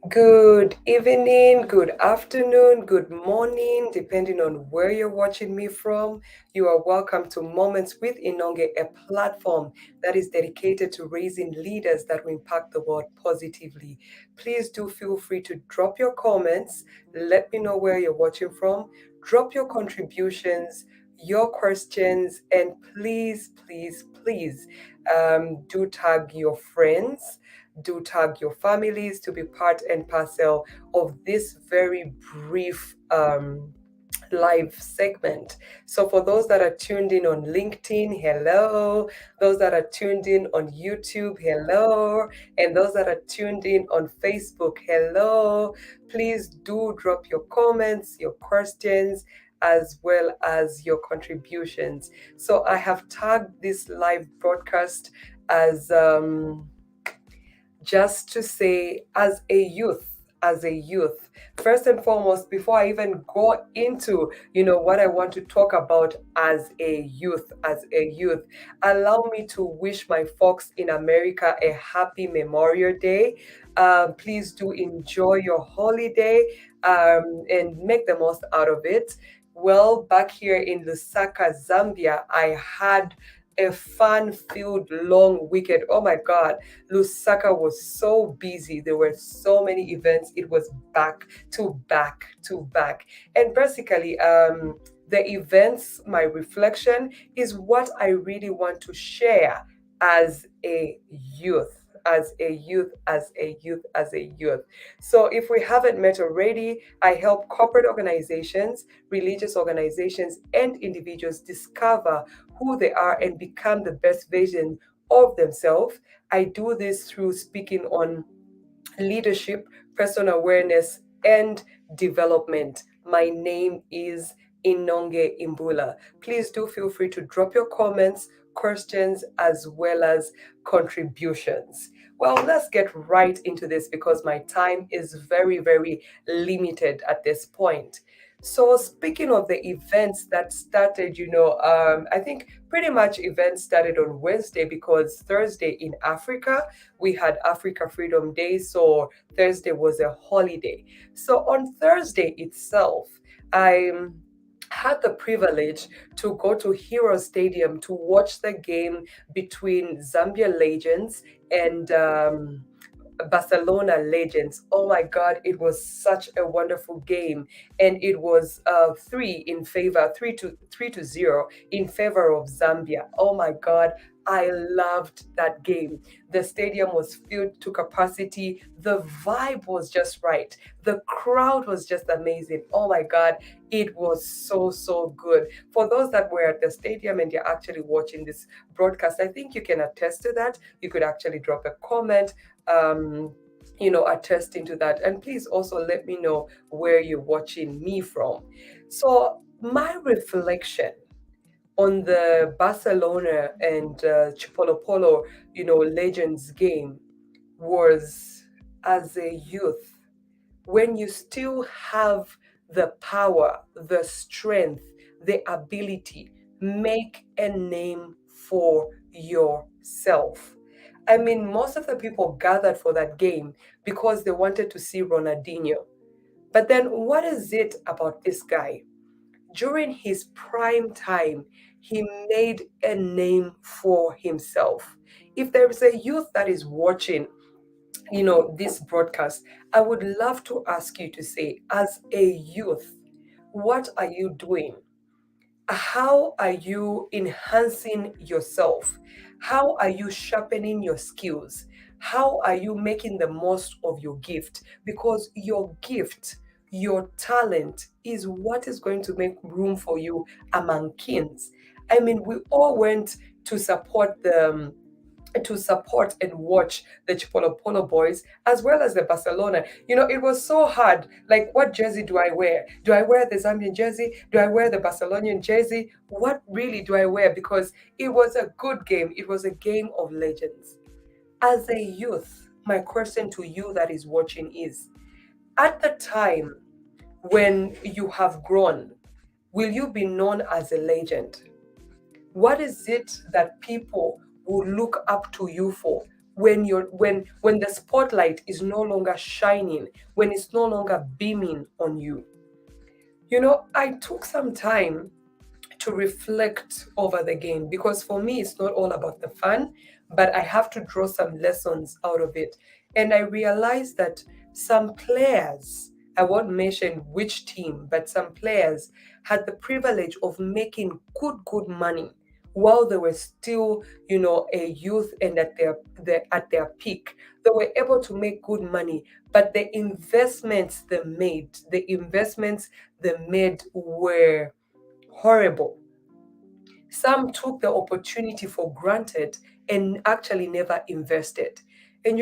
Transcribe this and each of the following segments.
Good evening, good afternoon, good morning, depending on where you're watching me from. You are welcome to Moments with Inonge, a platform that is dedicated to raising leaders that will impact the world positively. Please do feel free to drop your comments. Let me know where you're watching from. Drop your contributions, your questions, and please, do tag your friends, do tag your families to be part and parcel of this very brief live segment. So, for those that are tuned in on LinkedIn, hello. Those that are tuned in on YouTube, hello. And those that are tuned in on Facebook, hello. Please do drop your comments, your questions, as well as your contributions. So, I have tagged this live broadcast as just to say, as a youth, first and foremost, before I even go into what I want to talk about as a youth, allow me to wish my folks in America a happy Memorial Day. Please do enjoy your holiday, and make the most out of it. Well, back here in Lusaka, Zambia, I had a fun-filled long weekend. Oh my God, Lusaka was so busy. There were so many events. It was back to back to back. And basically, the events, my reflection, is what I really want to share as a youth. As a youth. So, if we haven't met already, I help corporate organizations, religious organizations, and individuals discover who they are and become the best version of themselves. I do this through speaking on leadership, personal awareness, and development. My name is Inonge Imbula. Please do feel free to drop your comments, questions, as well as contributions. Well, let's get right into this because my time is very, very limited at this point. So, speaking of the events that started, I think pretty much events started on Wednesday because Thursday in Africa, we had Africa Freedom Day, so Thursday was a holiday. So on Thursday itself, I had the privilege to go to Hero Stadium to watch the game between Zambia Legends and Barcelona Legends. Oh my God, it was such a wonderful game, and it was 3-0 in favor of Zambia. Oh my God, I loved that game. The stadium was filled to capacity. The vibe was just right. The crowd was just amazing. Oh my God, it was so, so good. For those that were at the stadium and you're actually watching this broadcast, I think you can attest to that. You could actually drop a comment, attesting to that. And please also let me know where you're watching me from. So, my reflection on the Barcelona and Chipolopolo, Legends game was, as a youth, when you still have the power, the strength, the ability, make a name for yourself. I mean, most of the people gathered for that game because they wanted to see Ronaldinho. But then, what is it about this guy? During his prime time, he made a name for himself. If there is a youth that is watching, this broadcast, I would love to ask you to say, as a youth, what are you doing? How are you enhancing yourself? How are you sharpening your skills? How are you making the most of your gift? Because your gift, your talent is what is going to make room for you among kings. I mean, we all went to support and watch the Chipolo Polo boys as well as the Barcelona. It was so hard. Like, what jersey do I wear? Do I wear the Zambian jersey? Do I wear the Barcelonian jersey? What really do I wear? Because it was a good game. It was a game of legends. As a youth, my question to you that is watching is, at the time when you have grown, will you be known as a legend? What is it that people will look up to you for? when the spotlight is no longer shining, when it's no longer beaming on you. I took some time to reflect over the game, because for me it's not all about the fun, but I have to draw some lessons out of it. And I realized that some players, I won't mention which team, but some players had the privilege of making good money while they were still, a youth and at their peak. They were able to make good money, but the investments they made were horrible. Some took the opportunity for granted and actually never invested. And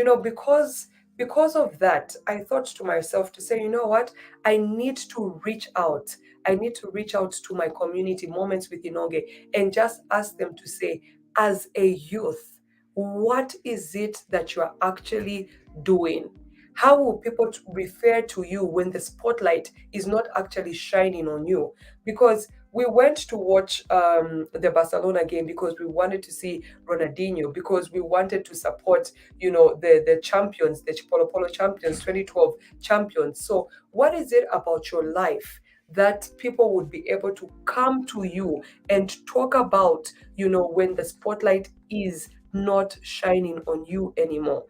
because of that, I thought to myself to say, you know what, I need to reach out. I need to reach out to my community, Moments with Inonge, and just ask them to say, as a youth, what is it that you are actually doing? How will people refer to you when the spotlight is not actually shining on you? Because we went to watch the Barcelona game because we wanted to see Ronaldinho, because we wanted to support, the champions, the Chipolo Polo champions, 2012 champions. So, what is it about your life that people would be able to come to you and talk about, when the spotlight is not shining on you anymore?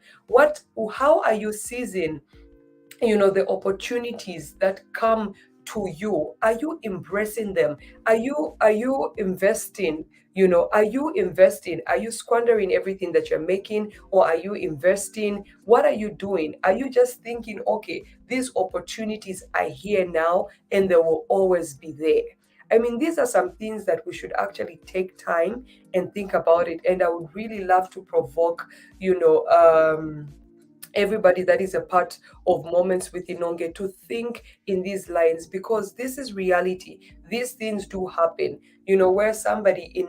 How are you seizing, the opportunities that come to you? Are you embracing them? Are you investing? Are you squandering everything that you're making, or are you investing? What are you doing? Are you just thinking, okay, these opportunities are here now and they will always be there? I mean, these are some things that we should actually take time and think about it. And I would really love to provoke, everybody that is a part of Moments with Inonge to think in these lines, because this is reality. These things do happen. Where somebody in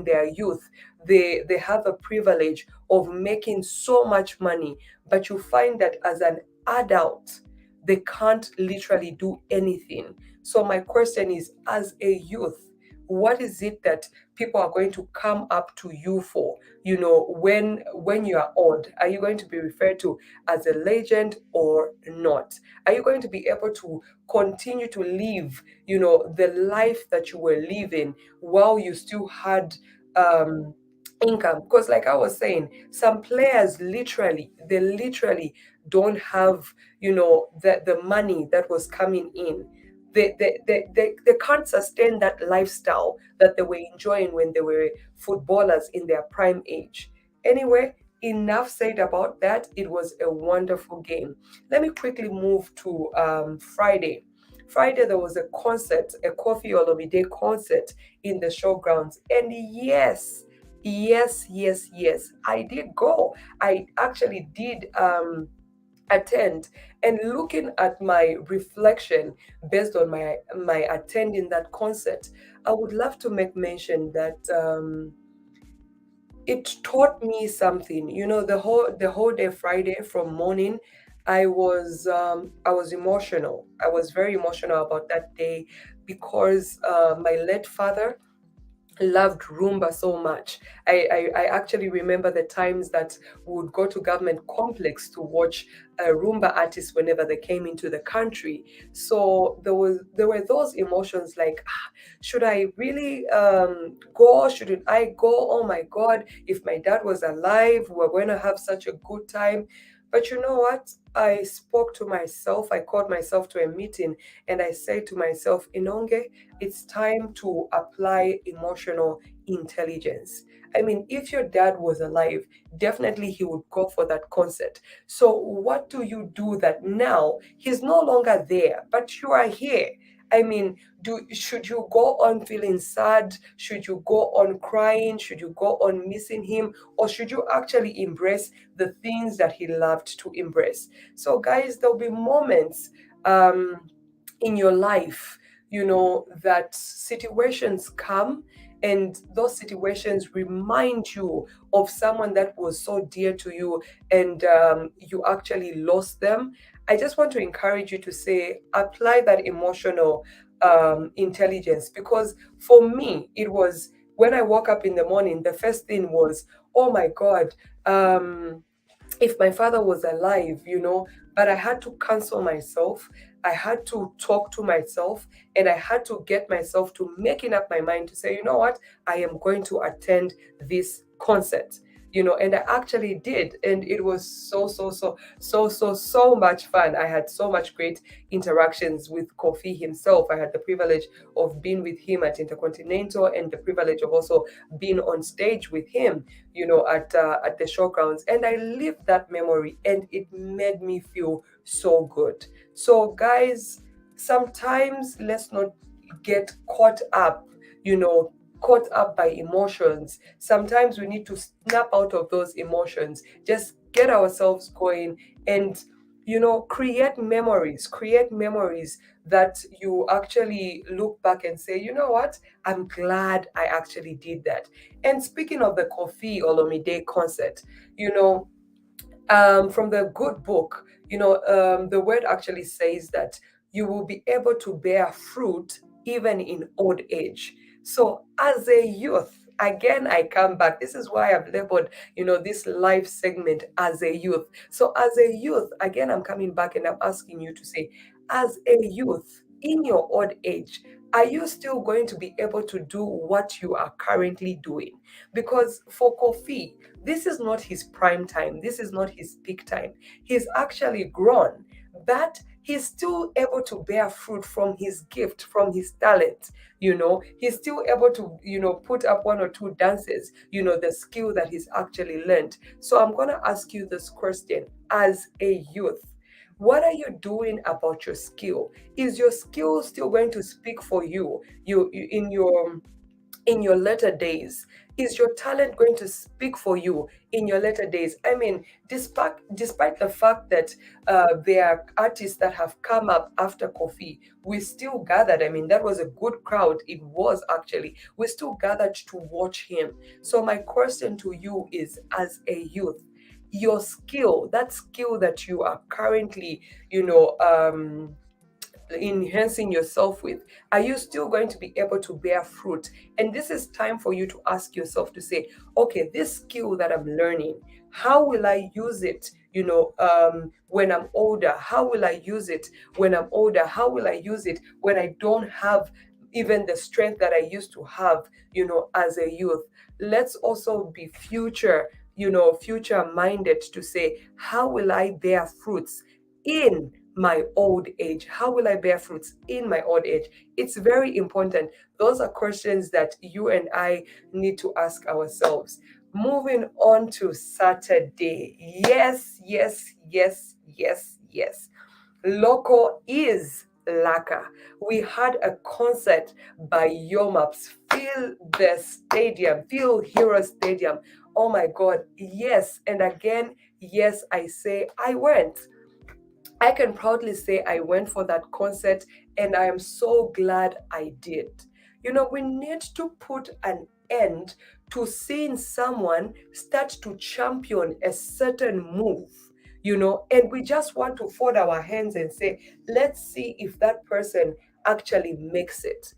their youth, they have a privilege of making so much money, but you find that as an adult, they can't literally do anything. So my question is, as a youth, what is it that people are going to come up to you for? When you are old, are you going to be referred to as a legend or not? Are you going to be able to continue to live, the life that you were living while you still had income? Because, like I was saying, some players they literally don't have, the money that was coming in. They can't sustain that lifestyle that they were enjoying when they were footballers in their prime age. Anyway, enough said about that. It was a wonderful game. Let me quickly move to Friday. Friday, there was a concert, a Kofi Olomide concert in the showgrounds. And yes, yes, yes, yes, I did go. I actually did attend. And looking at my reflection based on my attending that concert, I would love to make mention that it taught me something. The whole day Friday from morning, I was emotional. I was very emotional about that day, because my late father loved rumba so much. I actually remember the times that we would go to government complex to watch rumba artists whenever they came into the country. So there were those emotions like, should I really go? Shouldn't I go? Oh my God, if my dad was alive, we're going to have such a good time. But you know what? I spoke to myself. I called myself to a meeting and I said to myself, Inonge, it's time to apply emotional intelligence. I mean, if your dad was alive, definitely he would go for that concert. So, what do you do that now he's no longer there, but you are here? I mean, should you go on feeling sad? Should you go on crying? Should you go on missing him? Or should you actually embrace the things that he loved to embrace? So, guys, there'll be moments in your life, that situations come, and those situations remind you of someone that was so dear to you, and you actually lost them. I just want to encourage you to say, apply that emotional intelligence, because for me, it was when I woke up in the morning, the first thing was, oh my God, if my father was alive, but I had to cancel myself. I had to talk to myself, and I had to get myself to making up my mind to say, you know what, I am going to attend this concert. And I actually did, and it was so much fun. I had so much great interactions with Kofi himself. I had the privilege of being with him at Intercontinental, and the privilege of also being on stage with him, at the showgrounds. And I lived that memory, and it made me feel so good. So, guys, sometimes let's not get caught up by emotions. Sometimes we need to snap out of those emotions, just get ourselves going, and create memories that you actually look back and say, you know what, I'm glad I actually did that. And speaking of the Kofi Olomide concert, you know from the good book, the word actually says that you will be able to bear fruit even in old age. So, as a youth, again, I come back. This is why I've labeled, this live segment as a youth. So, as a youth, again, I'm coming back and I'm asking you to say, as a youth, in your old age, are you still going to be able to do what you are currently doing? Because for Kofi, this is not his prime time. This is not his peak time. He's actually grown, but he's still able to bear fruit from his gift, from his talent. He's still able to, put up one or two dances, the skill that he's actually learned. So I'm going to ask you this question as a youth. What are you doing about your skill? Is your skill still going to speak for you? In your later days? Is your talent going to speak for you in your later days? I mean, despite the fact that there are artists that have come up after Kofi, we still gathered. I mean, that was a good crowd. It was actually. We still gathered to watch him. So my question to you is, as a youth, your skill, that skill that you are currently, enhancing yourself with, are you still going to be able to bear fruit? And this is time for you to ask yourself to say, okay, this skill that I'm learning, how will I use it, when I'm older? How will I use it when I'm older? How will I use it when I don't have even the strength that I used to have, as a youth? Let's also be future minded to say, how will I bear fruits in my old age? How will I bear fruits in my old age? It's very important. Those are questions that you and I need to ask ourselves. Moving on to Saturday. Yes, yes, yes, yes, yes. Loco is Laka. We had a concert by Yomaps. Fill the stadium, fill Hero Stadium. Oh my God, yes. And again, yes, I say I went. I can proudly say I went for that concert, and I am so glad I did. We need to put an end to seeing someone start to champion a certain move, and we just want to fold our hands and say, let's see if that person actually makes it.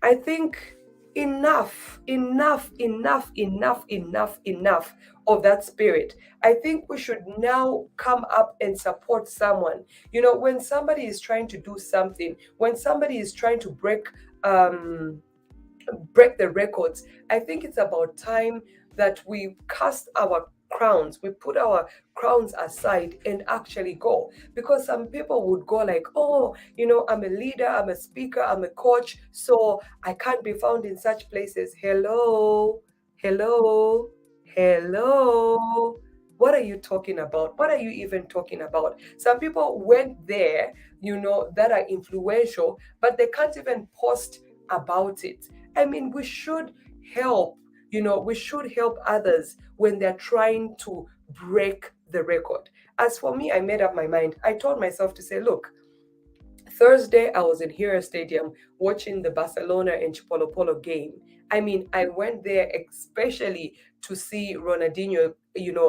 I think enough, enough, enough, enough, enough, enough of that spirit. I think we should now come up and support someone. When somebody is trying to do something, when somebody is trying to break the records, I think it's about time that we cast our crowns, we put our crowns aside and actually go. Because some people would go like, oh, I'm a leader, I'm a speaker, I'm a coach, so I can't be found in such places. Hello, hello, hello. What are you talking about? What are you even talking about? Some people went there, that are influential, but they can't even post about it. I mean, help, we should help others when they're trying to break the record. As for me, I made up my mind. I told myself to say, look, Thursday, I was in Hero Stadium watching the Barcelona and Chipolo Polo game. I mean, I went there especially to see Ronaldinho,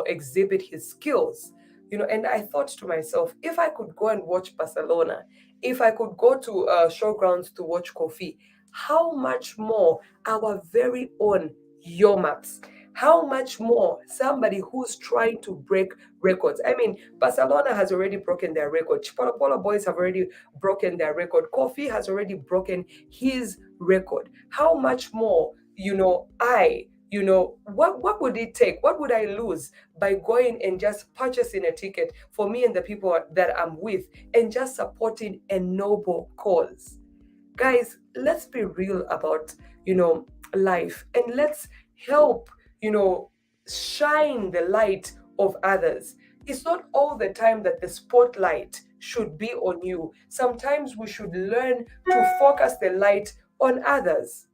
exhibit his skills. And I thought to myself, if I could go and watch Barcelona, if I could go to showgrounds to watch Kofi, how much more our very own Yomaps? How much more somebody who's trying to break records? I mean, Barcelona has already broken their record. Chipolo Polo Boys have already broken their record. Kofi has already broken his record. How much more, what would it take? What would I lose by going and just purchasing a ticket for me and the people that I'm with and just supporting a noble cause? Guys, let's be real about, life, and let's help, you know, shine the light of others. It's not all the time that the spotlight should be on you. Sometimes we should learn to focus the light on others.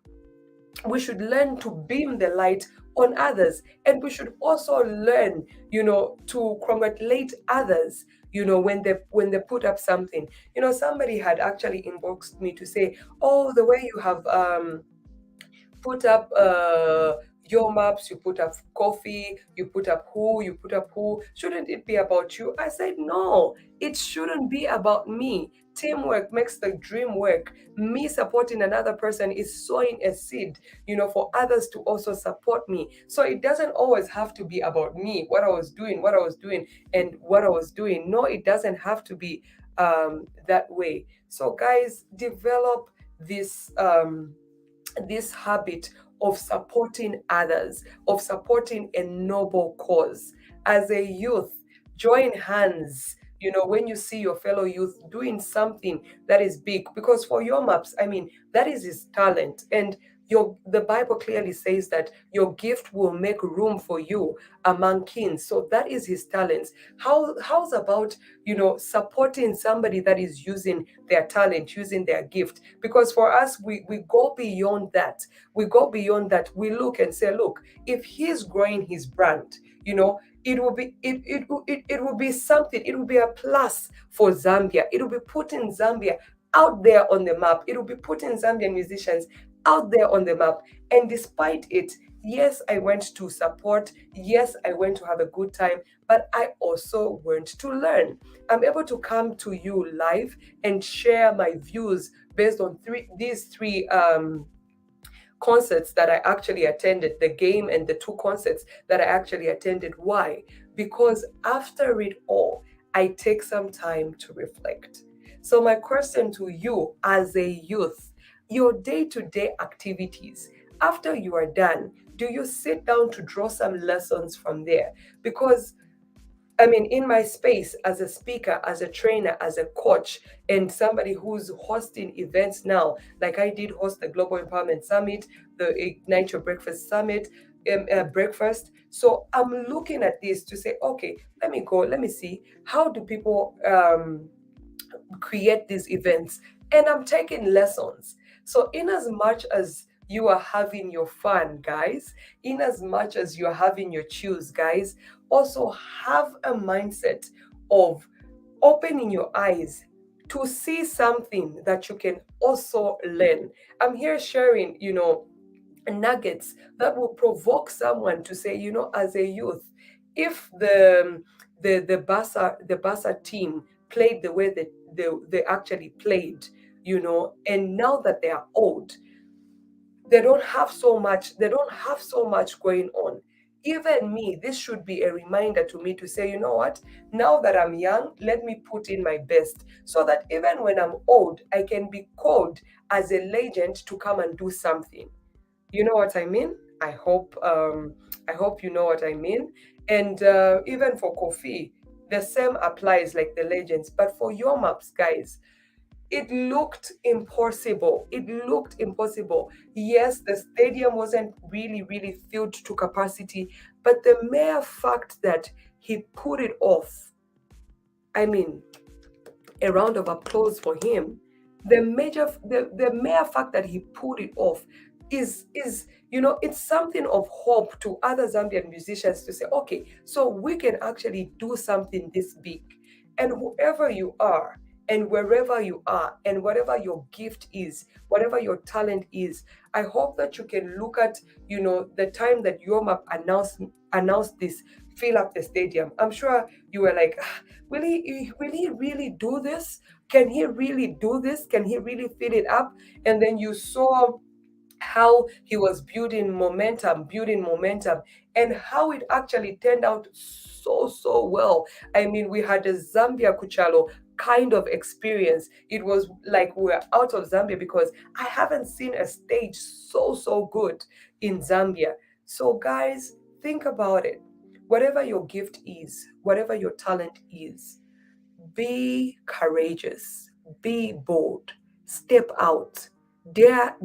We should learn to beam the light on others, and we should also learn, to congratulate others, when they put up something. Somebody had actually inboxed me to say, oh, the way you have put up your maps, you put up coffee, you put up who, shouldn't it be about you? I said, no, it shouldn't be about me. Teamwork makes the dream work. Me supporting another person is sowing a seed, for others to also support me. So it doesn't always have to be about me, what I was doing, and what I was doing. No, it doesn't have to be that way. So guys, develop this habit of supporting others, of supporting a noble cause. As a youth, join hands. When you see your fellow youth doing something that is big, because for your maps, I mean, that is his talent. And the Bible clearly says that your gift will make room for you among kings. So that is his talents. How's about, supporting somebody that is using their talent, using their gift? Because for us, we go beyond that. We go beyond that. We look and say, look, if he's growing his brand, it will be it will be something. It will be a plus for Zambia. It will be putting Zambia out there on the map. It will be putting Zambian musicians out there on the map. And despite it, yes, I went to support. Yes, I went to have a good time, but I also went to learn. I'm able to come to you live and share my views based on these three concerts that I actually attended, the game and the two concerts that I actually attended. Why? Because after it all, I take some time to reflect. So, my question to you as a youth, your day to day activities, after you are done, do you sit down to draw some lessons from there? Because I mean, in my space as a speaker, as a trainer, as a coach, and somebody who's hosting events now, like I did host the Global Empowerment Summit, the Ignite Your Breakfast Summit, breakfast. So I'm looking at this to say, okay, let me go, let me see how do people create these events, and I'm taking lessons. So in as much as you are having your fun, guys, in as much as you're having your choose, guys, also have a mindset of opening your eyes to see something that you can also learn. I'm here sharing, nuggets that will provoke someone to say, as a youth, if the Basa team played the way that they actually played, and now that they are old, they don't have so much going on. Even me, this should be a reminder to me to say, you know what, now that I'm young, let me put in my best so that even when I'm old, I can be called as a legend to come and do something. You know what I mean? I hope you know what I mean. And even for Kofi, the same applies like the legends. But for your maps, guys, it looked impossible. It looked impossible. Yes, the stadium wasn't really, really filled to capacity, but the mere fact that he put it off, I mean, a round of applause for him. The mere fact that he put it off is it's something of hope to other Zambian musicians to say, okay, so we can actually do something this big. And whoever you are, and wherever you are, and whatever your gift is, whatever your talent is, I hope that you can look at, the time that Yomap announced this, fill up the stadium. I'm sure you were like, will he really do this? Can he really do this? Can he really fill it up? And then you saw how he was building momentum, and how it actually turned out so well. I mean, we had a Zambia Kuchalo kind of experience. It was like we were out of Zambia because I haven't seen a stage so good in Zambia. So, guys, think about it. Whatever your gift is, whatever your talent is, be courageous, be bold, step out, dare,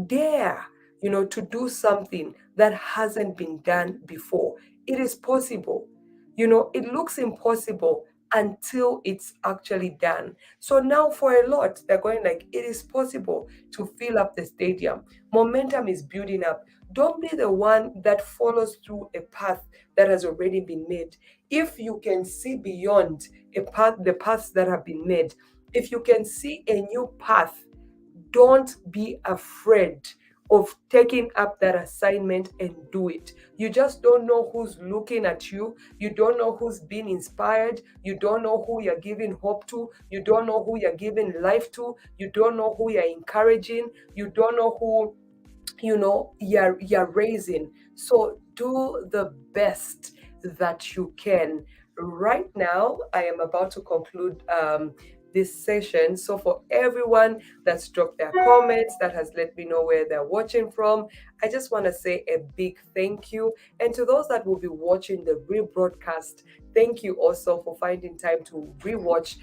to do something that hasn't been done before. It is possible. It looks impossible until it's actually done. So now for a lot, they're going like, it is possible to fill up the stadium. Momentum is building up. Don't be the one that follows through a path that has already been made. If you can see beyond the paths that have been made, if you can see a new path, don't be afraid of taking up that assignment and do it. You just don't know who's looking at you. You don't know who's being inspired. You don't know who you're giving hope to. You don't know who you're giving life to. You don't know who you're encouraging. You don't know who you're raising. So do the best that you can. Right now I am about to conclude this session. So for everyone that's dropped their comments, that has let me know where they're watching from, I just want to say a big thank you. And to those that will be watching the rebroadcast, thank you also for finding time to rewatch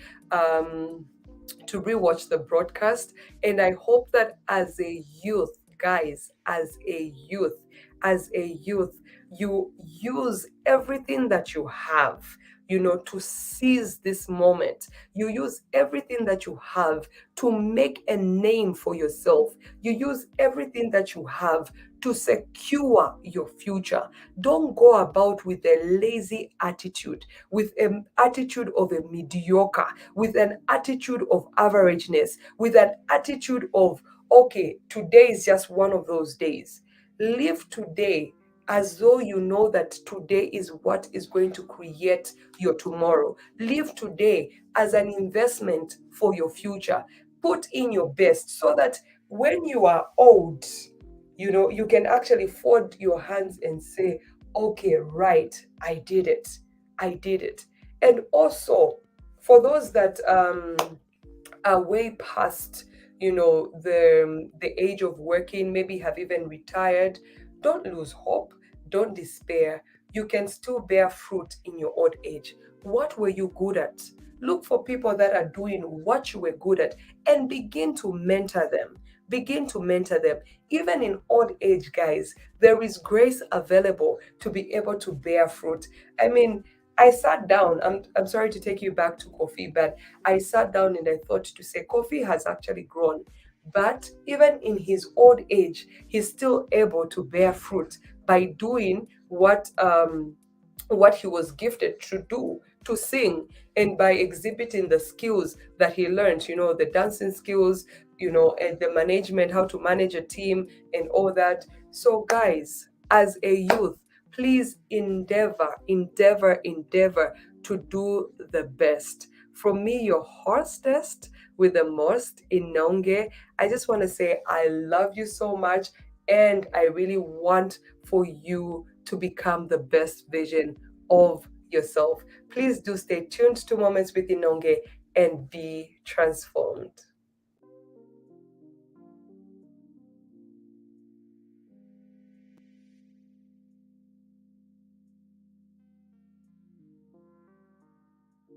the broadcast. And I hope that as a youth, guys, as a youth, you use everything that you have, to seize this moment. You use everything that you have to make a name for yourself. You use everything that you have to secure your future. Don't go about with a lazy attitude, with an attitude of a mediocre, with an attitude of averageness, with an attitude of, okay, today is just one of those days. Live today as though you know that today is what is going to create your tomorrow. Live today as an investment for your future. Put in your best so that when you are old, you can actually fold your hands and say, okay, right, I did it. I did it. And also, for those that are way past, the age of working, maybe have even retired, don't lose hope, don't despair. You can still bear fruit in your old age. What were you good at? Look for people that are doing what you were good at and begin to mentor them. Begin to mentor them. Even in old age, guys, there is grace available to be able to bear fruit. I mean, I sat down. I'm sorry to take you back to Kofi, but I sat down and I thought to say Kofi has actually grown. But even in his old age, he's still able to bear fruit by doing what he was gifted to do, to sing, and by exhibiting the skills that he learned, the dancing skills, and the management, how to manage a team and all that. So guys, as a youth, please endeavor to do the best. From me, your hostess with the most, Inonge, I just want to say I love you so much, and I really want for you to become the best version of yourself. Please do stay tuned to Moments with Inonge and be transformed.